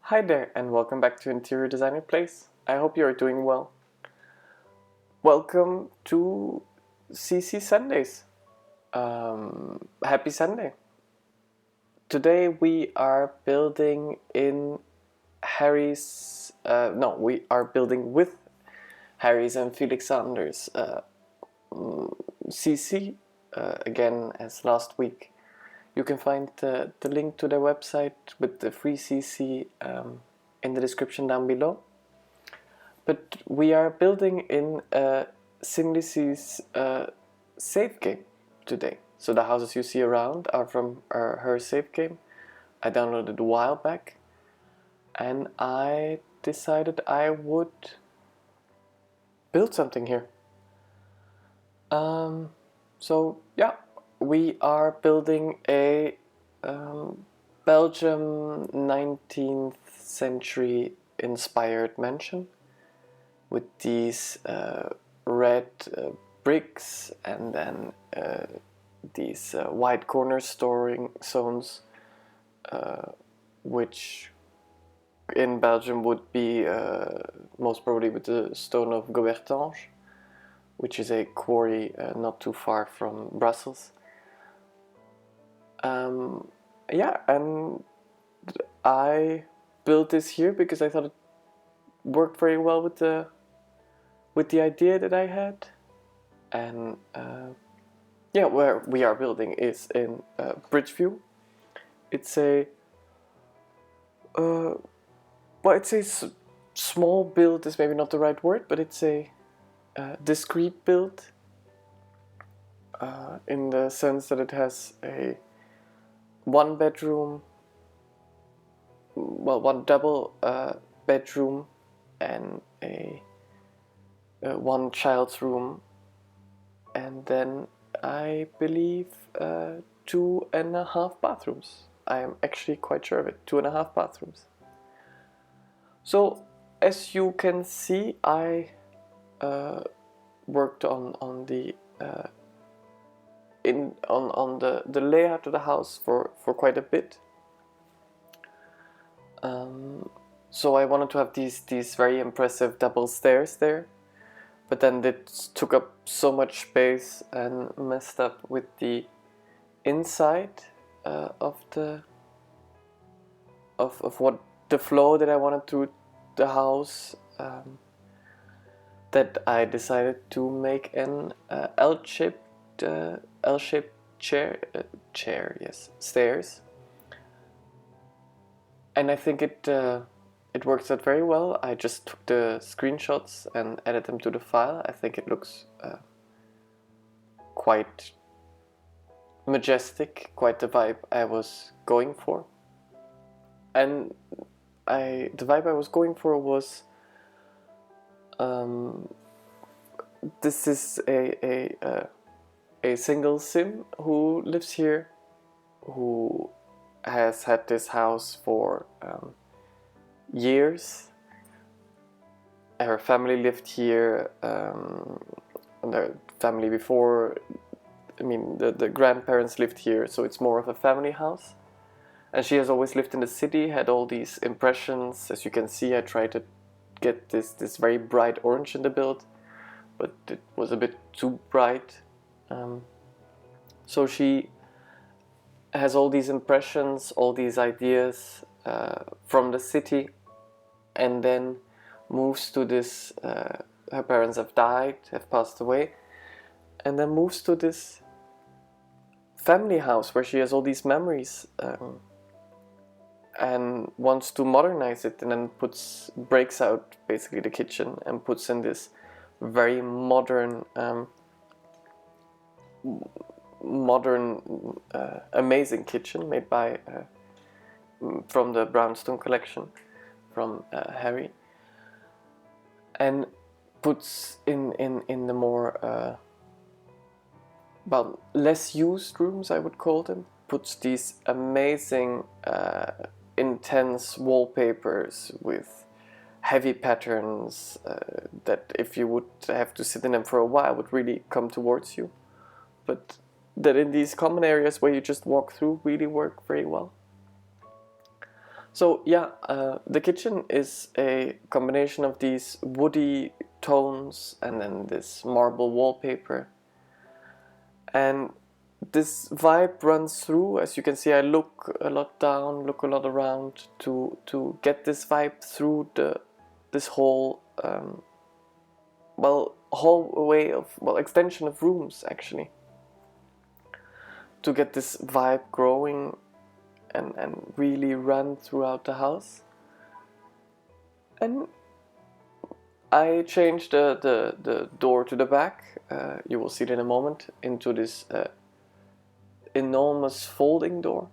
Hi there and welcome back to Interior DesignerPlays. I hope you are doing well. Welcome to CC Sundays. Happy Sunday. Today we are building in we are building with Harry's and Felixander's CC, again as last week. You can find the link to their website with the free CC in the description down below. But we are building in Cindy's save game today. So the houses you see around are from her save game. I downloaded it a while back, and I decided I would build something here. So yeah. We are building a Belgium 19th century inspired mansion with these red bricks and then these white corner storing zones, which in Belgium would be most probably with the stone of Gaubertange, which is a quarry not too far from Brussels. Yeah, and I built this here because I thought it worked very well with the idea that I had. And yeah, where we are building is in Bridgeview. It's a small build is maybe not the right word, but it's a discrete build in the sense that it has a one double bedroom and a one child's room, and then I believe 2.5 bathrooms. I am actually quite sure of it. 2.5 bathrooms. So as you can see, I worked on the the layout of the house for quite a bit. So I wanted to have these very impressive double stairs there, but then it took up so much space and messed up with the inside of what the flow that I wanted to the house, that I decided to make an L-shaped stairs, and I think it works out very well. I just took the screenshots and added them to the file. I think it looks quite majestic, quite the vibe I was going for. And the vibe I was going for was this is a single sim who lives here, who has had this house for years. Her family lived here, the family before, the grandparents lived here, so it's more of a family house. And she has always lived in the city, had all these impressions. As you can see, I tried to get this very bright orange in the build, but it was a bit too bright. So she has all these impressions, all these ideas from the city, and then moves to this, her parents have died, have passed away, and then moves to this family house where she has all these memories, and wants to modernize it, and then breaks out basically the kitchen and puts in this very modern amazing kitchen made by from the brownstone collection from Harry, and puts in the more less used rooms, I would call them, puts these amazing intense wallpapers with heavy patterns that if you would have to sit in them for a while would really come towards you, but that in these common areas where you just walk through really work very well. So yeah, the kitchen is a combination of these woody tones and then this marble wallpaper. And this vibe runs through. As you can see, I look a lot down, look a lot around to get this vibe through this whole hallway of, extension of rooms actually, to get this vibe growing and really run throughout the house. And I changed the door to the back, you will see it in a moment, into this enormous folding door,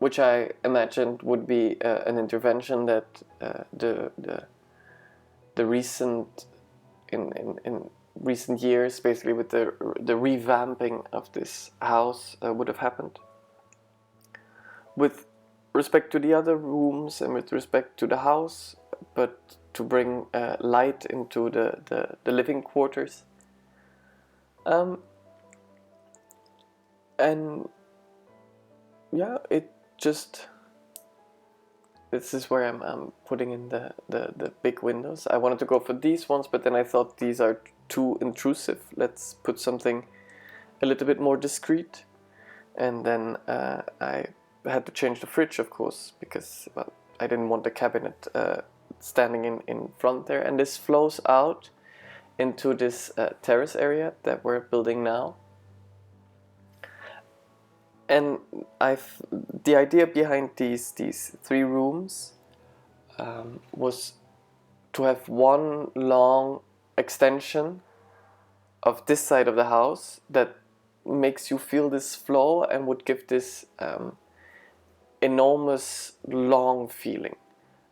which I imagined would be an intervention that the recent in recent years, basically with the revamping of this house, would have happened. With respect to the other rooms and with respect to the house, but to bring light into the living quarters. And yeah, this is where I'm putting in the big windows. I wanted to go for these ones, but then I thought these are too intrusive. Let's put something a little bit more discreet. And then I had to change the fridge, of course, because I didn't want the cabinet standing in front there. And this flows out into this terrace area that we're building now. And the idea behind these 3 rooms was to have one long extension of this side of the house that makes you feel this flow and would give this enormous long feeling.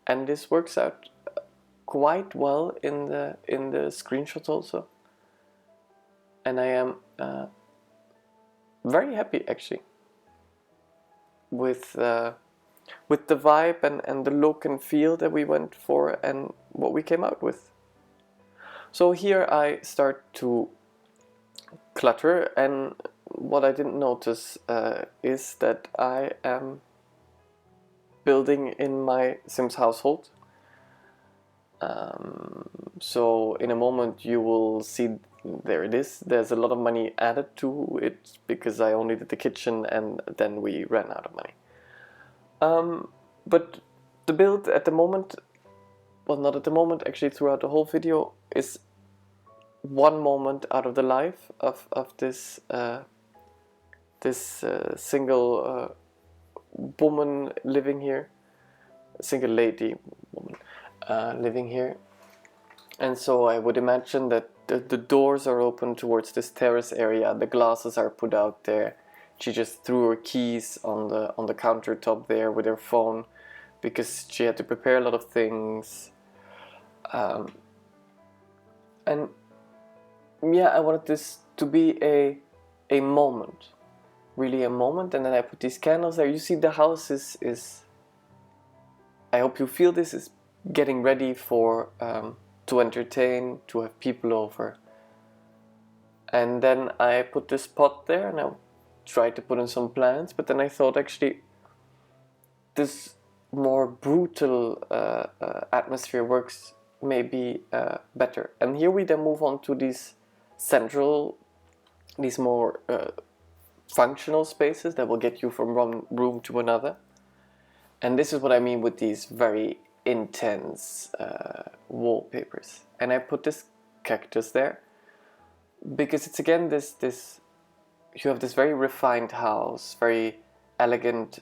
And this works out quite well in the screenshots also. And I am very happy actually with the vibe and the look and feel that we went for and what we came out with. So here I start to clutter, and what I didn't notice is that I am building in my Sims household. So in a moment you will see, there it is. There's a lot of money added to it because I only did the kitchen and then we ran out of money. But the build at the moment, well, not at the moment, actually throughout the whole video, is one moment out of the life of this single woman living here, single lady woman living here. And so I would imagine that the doors are open towards this terrace area, the glasses are put out there. She just threw her keys on the countertop there with her phone because she had to prepare a lot of things. And yeah, I wanted this to be a moment, really a moment. And then I put these candles there. You see, the house is I hope you feel this is getting ready for to entertain, to have people over. And then I put this pot there and I tried to put in some plants, but then I thought actually this more brutal atmosphere works maybe better. And here we then move on to these more functional spaces that will get you from one room to another. And this is what I mean with these very intense wallpapers. And I put this cactus there because it's again this you have this very refined house, very elegant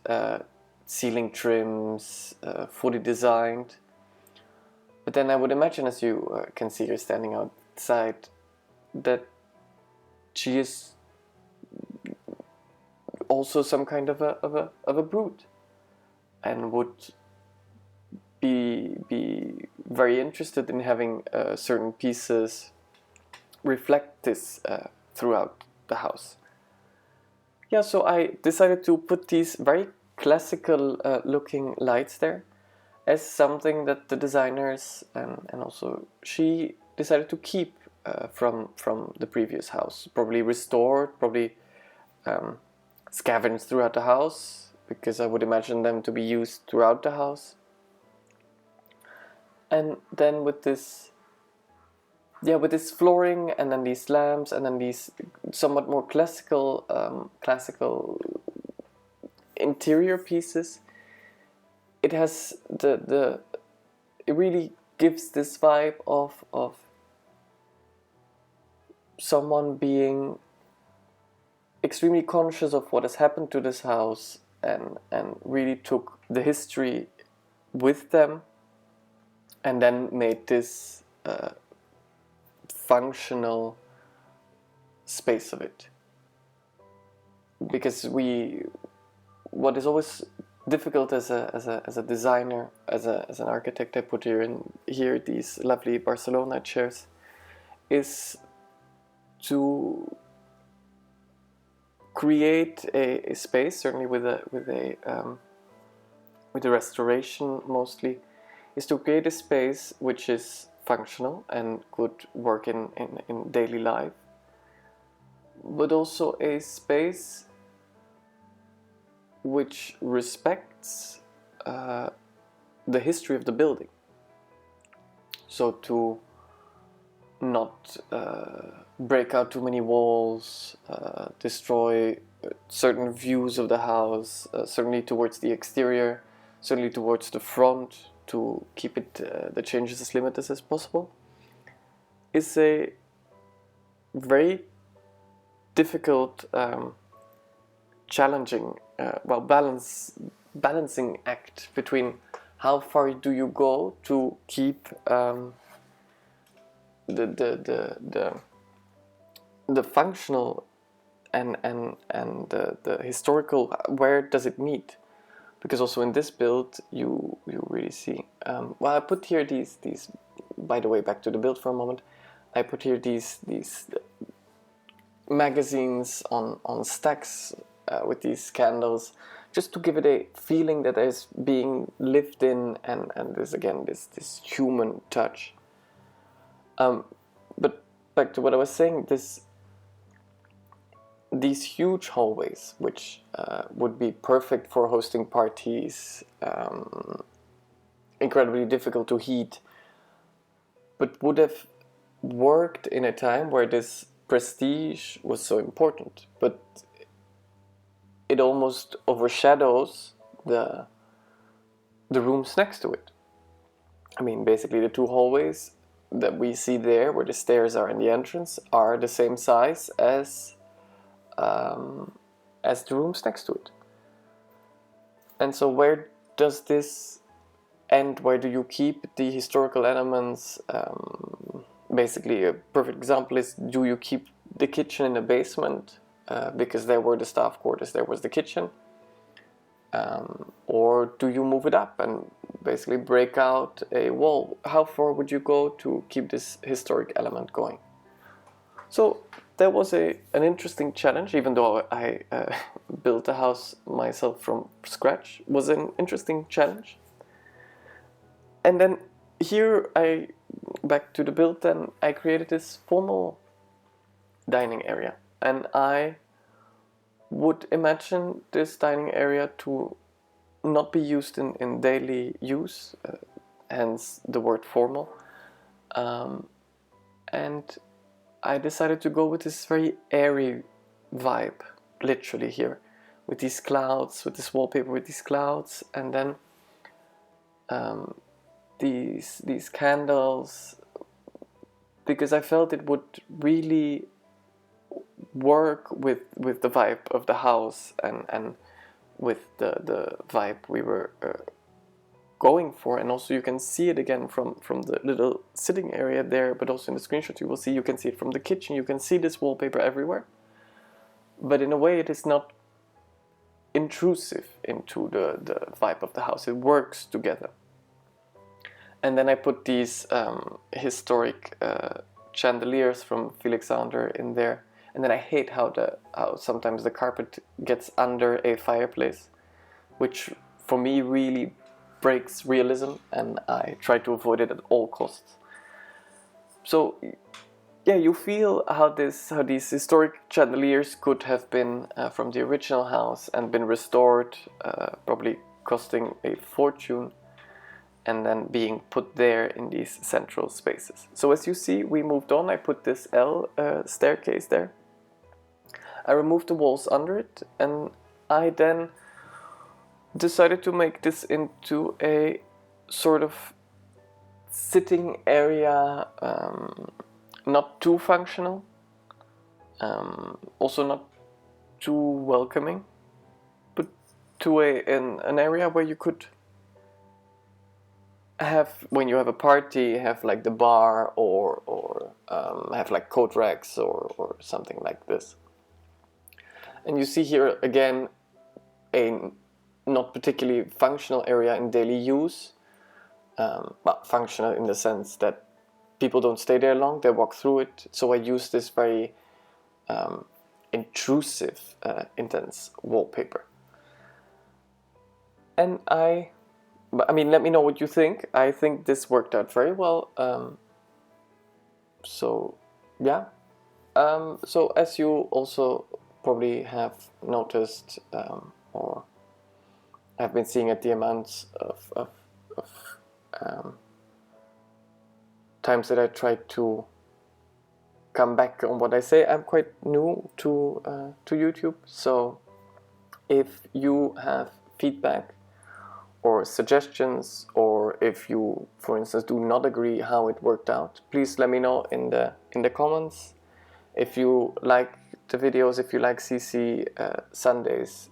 ceiling trims, fully designed. But then I would imagine, as you can see her standing outside, that she is also some kind of a brute, and would be very interested in having certain pieces reflect this throughout the house. Yeah, so I decided to put these very classical looking lights there as something that the designers and also she decided to keep from the previous house. Probably restored, probably scavenged throughout the house, because I would imagine them to be used throughout the house. And then with this flooring, and then these lamps, and then these somewhat more classical interior pieces, it has it really gives this vibe of someone being extremely conscious of what has happened to this house, and really took the history with them, and then made this functional space of it. Because what is always difficult as a designer, as an architect, I put here these lovely Barcelona chairs, is to create a space, certainly with a restoration mostly, is to create a space which is functional and could work in daily life, but also a space which respects the history of the building. So to not break out too many walls, destroy certain views of the house, certainly towards the exterior, certainly towards the front, to keep it the changes as limited as possible, is a very difficult, challenging, balancing act between how far do you go to keep the functional and the historical. Where does it meet? Because also in this build you really see. Well, I put here these. By the way, back to the build for a moment. I put here these magazines on stacks with these candles, just to give it a feeling that is being lived in, and this again this human touch. But back to what I was saying, these huge hallways, which would be perfect for hosting parties, incredibly difficult to heat, but would have worked in a time where this prestige was so important, but it almost overshadows the rooms next to it. I mean, basically the two hallways that we see there, where the stairs are in the entrance, are the same size as the rooms next to it. And so where does this end? Where do you keep the historical elements? Basically, a perfect example is, do you keep the kitchen in the basement? Because there were the staff quarters, there was the kitchen. Or do you move it up and basically break out a wall? How far would you go to keep this historic element going? So that was an interesting challenge, even though I built the house myself from scratch. It was an interesting challenge. And then here, back to the build, then I created this formal dining area. And I would imagine this dining area to not be used in daily use, hence the word formal. And I decided to go with this very airy vibe, literally here, with these clouds, with this wallpaper, with these clouds, and then these candles, because I felt it would really work with the vibe of the house and with the vibe we were going for. And also you can see it again from the little sitting area there, but also in the screenshot you will see, you can see it from the kitchen, you can see this wallpaper everywhere, but in a way it is not intrusive into the vibe of the house. It works together. And then I put these historic chandeliers from Felixander in there. And then I hate how sometimes the carpet gets under a fireplace, which for me really breaks realism, and I try to avoid it at all costs. So yeah, you feel how these historic chandeliers could have been from the original house and been restored, probably costing a fortune, and then being put there in these central spaces. So as you see, we moved on. I put this L staircase there. I removed the walls under it, and I then decided to make this into a sort of sitting area, not too functional, also not too welcoming, but to an area where you could have, when you have a party, have like the bar, or have like coat racks or something like this. And you see here again a not particularly functional area in daily use, but functional in the sense that people don't stay there long, they walk through it. So I use this very intrusive, intense wallpaper. And I mean, let me know what you think. I think this worked out very well. So yeah. So as you also probably have noticed, or have been seeing at the amounts of times that I try to come back on what I say, I'm quite new to YouTube. So if you have feedback or suggestions, or if you, for instance, do not agree how it worked out, please let me know in the comments. If you like the videos, if you like CC Sundays,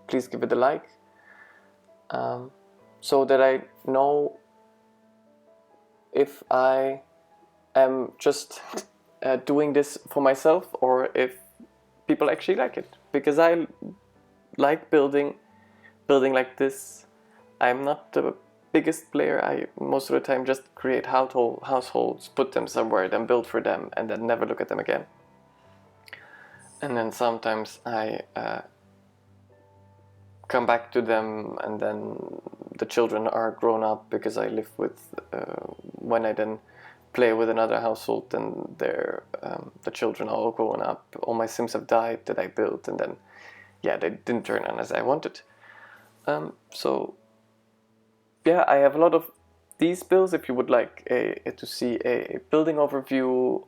please give it a like, so that I know if I am just doing this for myself, or if people actually like it, because I like building like this. I'm not the biggest player. I most of the time just create households, put them somewhere, then build for them, and then never look at them again. And then sometimes I come back to them, and then the children are grown up, because I live with, when I then play with another household, then the children are all grown up. All my Sims have died that I built, and then yeah, they didn't turn out as I wanted. So yeah, I have a lot of these builds. If you would like to see a building overview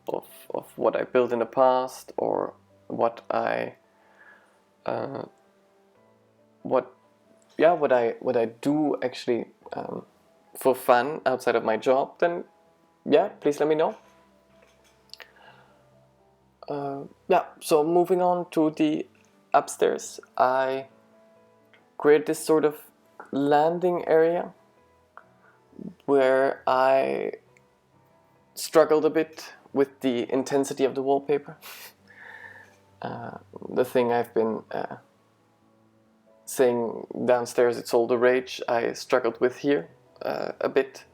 of what I built in the past, or what I do actually for fun outside of my job, then yeah, please let me know. Yeah, so moving on to the upstairs, I created this sort of landing area where I struggled a bit with the intensity of the wallpaper. The thing I've been saying downstairs, it's all the rage, I struggled with here a bit,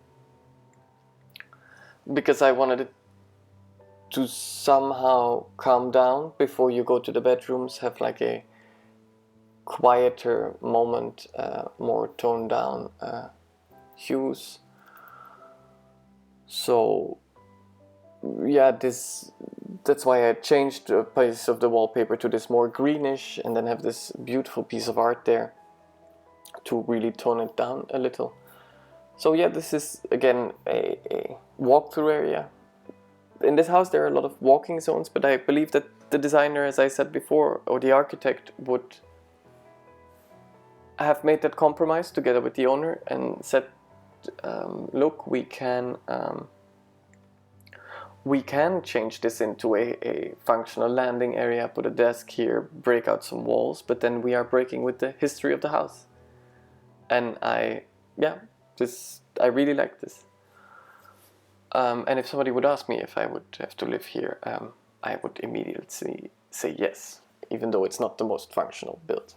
because I wanted it to somehow calm down before you go to the bedrooms, have like a quieter moment, more toned down hues. So yeah, that's why I changed the place of the wallpaper to this more greenish, and then have this beautiful piece of art there to really tone it down a little. So yeah, this is again a walkthrough area. In this house there are a lot of walking zones, but I believe that the designer, as I said before, or the architect, would have made that compromise together with the owner and said, look, we can change this into a functional landing area, put a desk here, break out some walls, but then we are breaking with the history of the house. And I really like this. And if somebody would ask me if I would have to live here, I would immediately say yes, even though it's not the most functional build.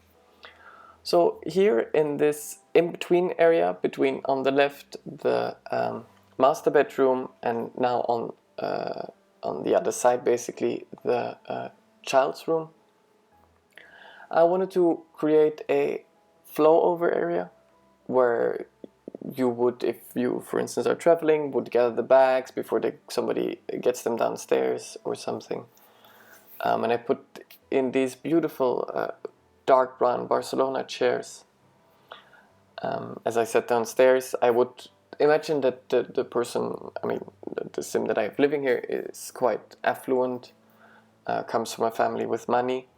So here in this in-between area, between on the left the master bedroom, and now on the other side basically the child's room, I wanted to create a flow over area where you would, if you, for instance, are traveling, would gather the bags before somebody gets them downstairs or something. And I put in these beautiful dark brown Barcelona chairs. As I sat downstairs, I would imagine that the person, I mean, the sim that I have living here is quite affluent, comes from a family with money,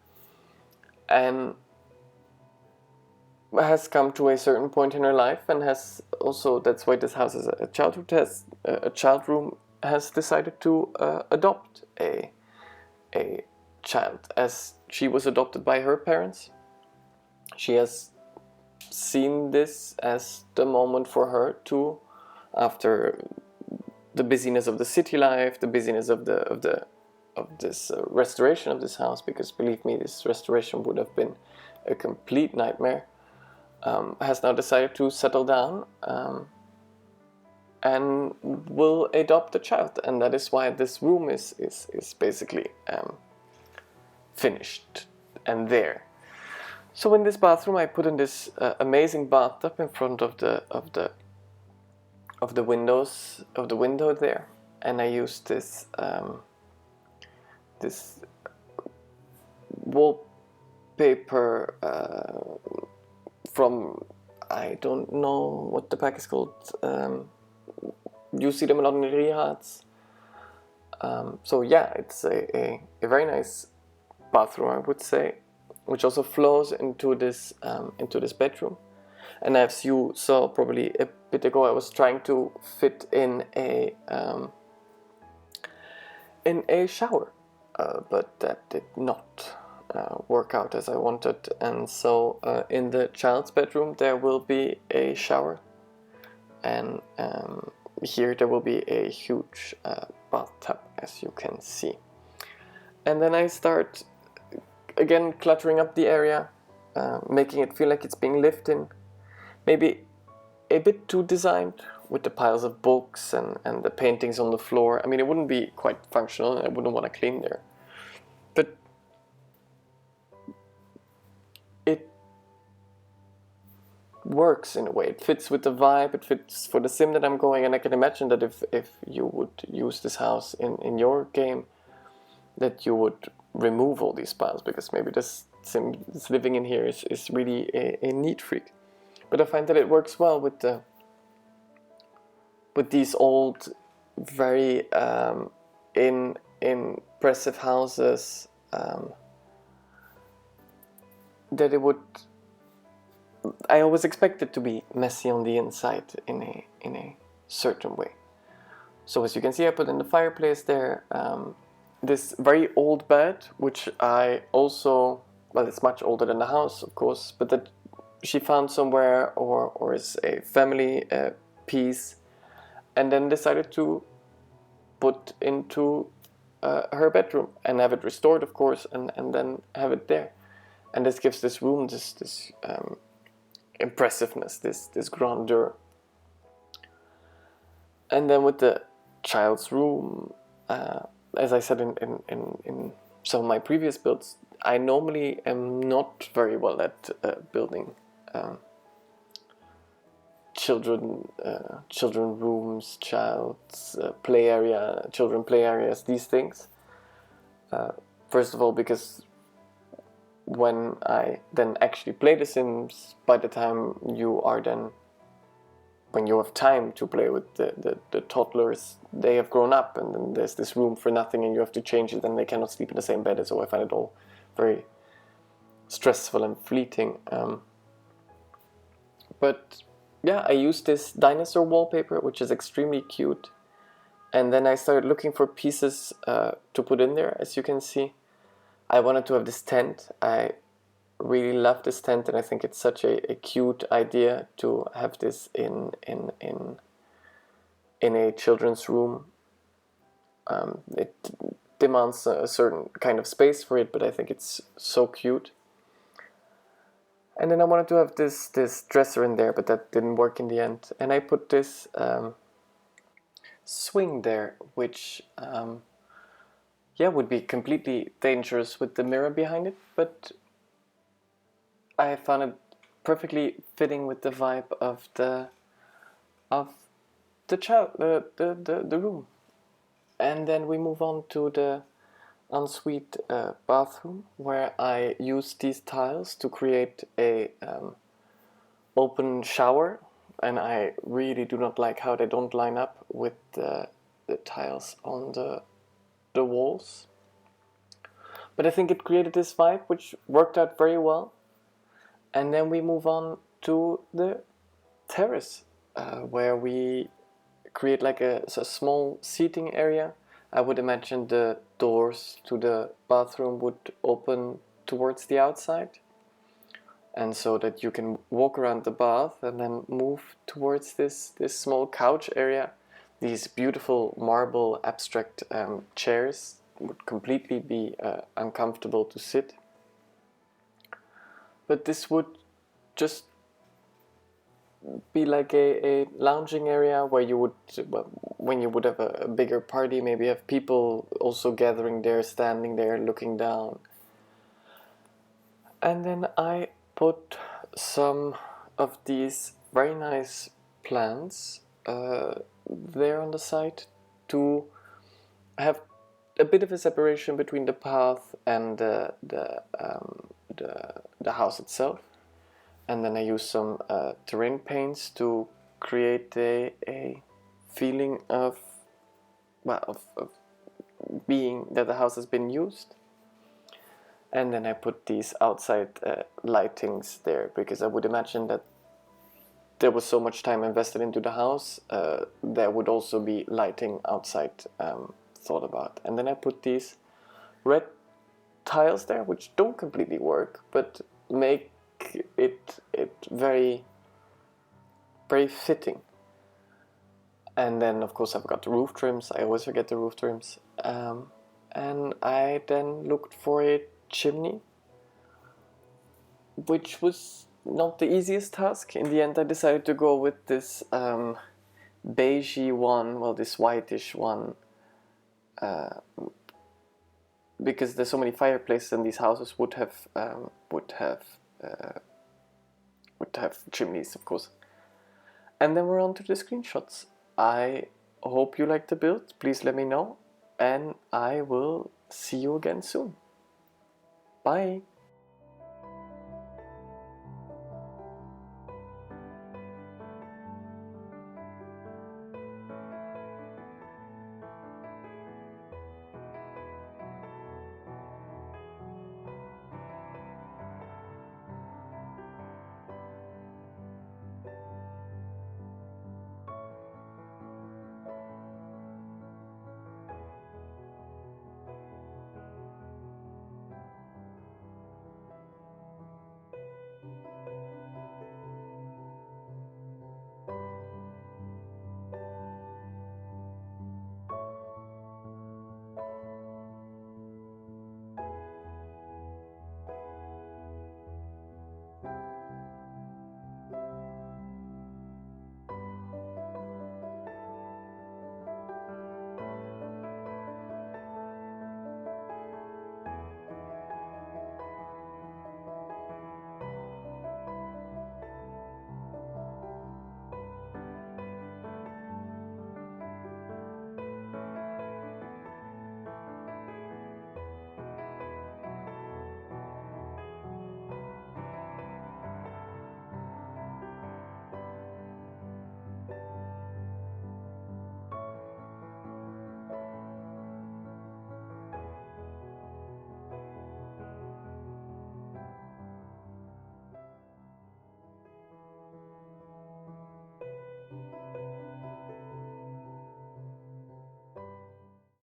and has come to a certain point in her life, and has also, that's why this house is a childhood, has a child room, has decided to adopt a child, as she was adopted by her parents. She has seen this as the moment for her to, after the busyness of the city life, the busyness of this restoration of this house, because believe me, this restoration would have been a complete nightmare, has now decided to settle down and will adopt a child, and that is why this room is basically finished and there. So in this bathroom, I put in this amazing bathtub in front of the window there, and I used this this wallpaper from, I don't know what the pack is called. You see them a lot in Riyads. So yeah, it's a very nice bathroom, I would say, which also flows into this bedroom. And as you saw probably a bit ago, I was trying to fit in a shower, but that did not work out as I wanted. And so in the child's bedroom there will be a shower, and here there will be a huge bathtub, as you can see. And then I start again cluttering up the area, making it feel like it's being lived in. Maybe a bit too designed, with the piles of books and the paintings on the floor. I mean, it wouldn't be quite functional, and I wouldn't want to clean there. But it works in a way. It fits with the vibe, it fits for the sim that I'm going, and I can imagine that if you would use this house in your game, that you would remove all these piles, because maybe this sim that's living in here is really a neat freak. But I find that it works well with these old, very impressive houses, that it would. I always expect it to be messy on the inside in a certain way. So as you can see, I put in the fireplace there. This very old bed, which I also, well, it's much older than the house, of course, but that she found somewhere, or is a family piece, and then decided to put into her bedroom and have it restored, of course, and then have it there. And this gives this room this impressiveness, this grandeur. And then with the child's room, as I said in some of my previous builds, I normally am not very well at building children rooms, child's play area, children play areas, these things. First of all, because when I then actually play The Sims, by the time when you have time to play with the toddlers, they have grown up, and then there's this room for nothing, and you have to change it, and they cannot sleep in the same bed. So I find it all very stressful and fleeting. But yeah, I used this dinosaur wallpaper, which is extremely cute, and then I started looking for pieces to put in there. As you can see, I wanted to have this tent. I really love this tent, and I think it's such a cute idea to have this in a children's room. It demands a certain kind of space for it, but I think it's so cute. And then I wanted to have this dresser in there, but that didn't work in the end. And I put this swing there, which would be completely dangerous with the mirror behind it, but I found it perfectly fitting with the vibe of the of the room. And then we move on to the ensuite bathroom, where I use these tiles to create a open shower, and I really do not like how they don't line up with the tiles on the walls. But I think it created this vibe, which worked out very well. And then we move on to the terrace, where we create like a small seating area. I would imagine the doors to the bathroom would open towards the outside, and so that you can walk around the bath and then move towards this small couch area. These beautiful marble abstract chairs would completely be uncomfortable to sit. But this would just be like a lounging area where you would, when you would have a bigger party, maybe have people also gathering there, standing there, looking down. And then I put some of these very nice plants there on the side to have a bit of a separation between the path and the house itself. And then I use some terrain paints to create a feeling of being that the house has been used. And then I put these outside lightings there, because I would imagine that there was so much time invested into the house, there would also be lighting outside thought about. And then I put these red tiles there, which don't completely work, but make it very fitting. And then of course I've got the roof trims. I always forget the roof trims. And I then looked for a chimney, which was not the easiest task. In the end I decided to go with this beigey one, well, this whitish one, because there's so many fireplaces and these houses would have chimneys, of course. And then we're on to the screenshots. I hope you liked the build. Please let me know, and I will see you again soon. Bye.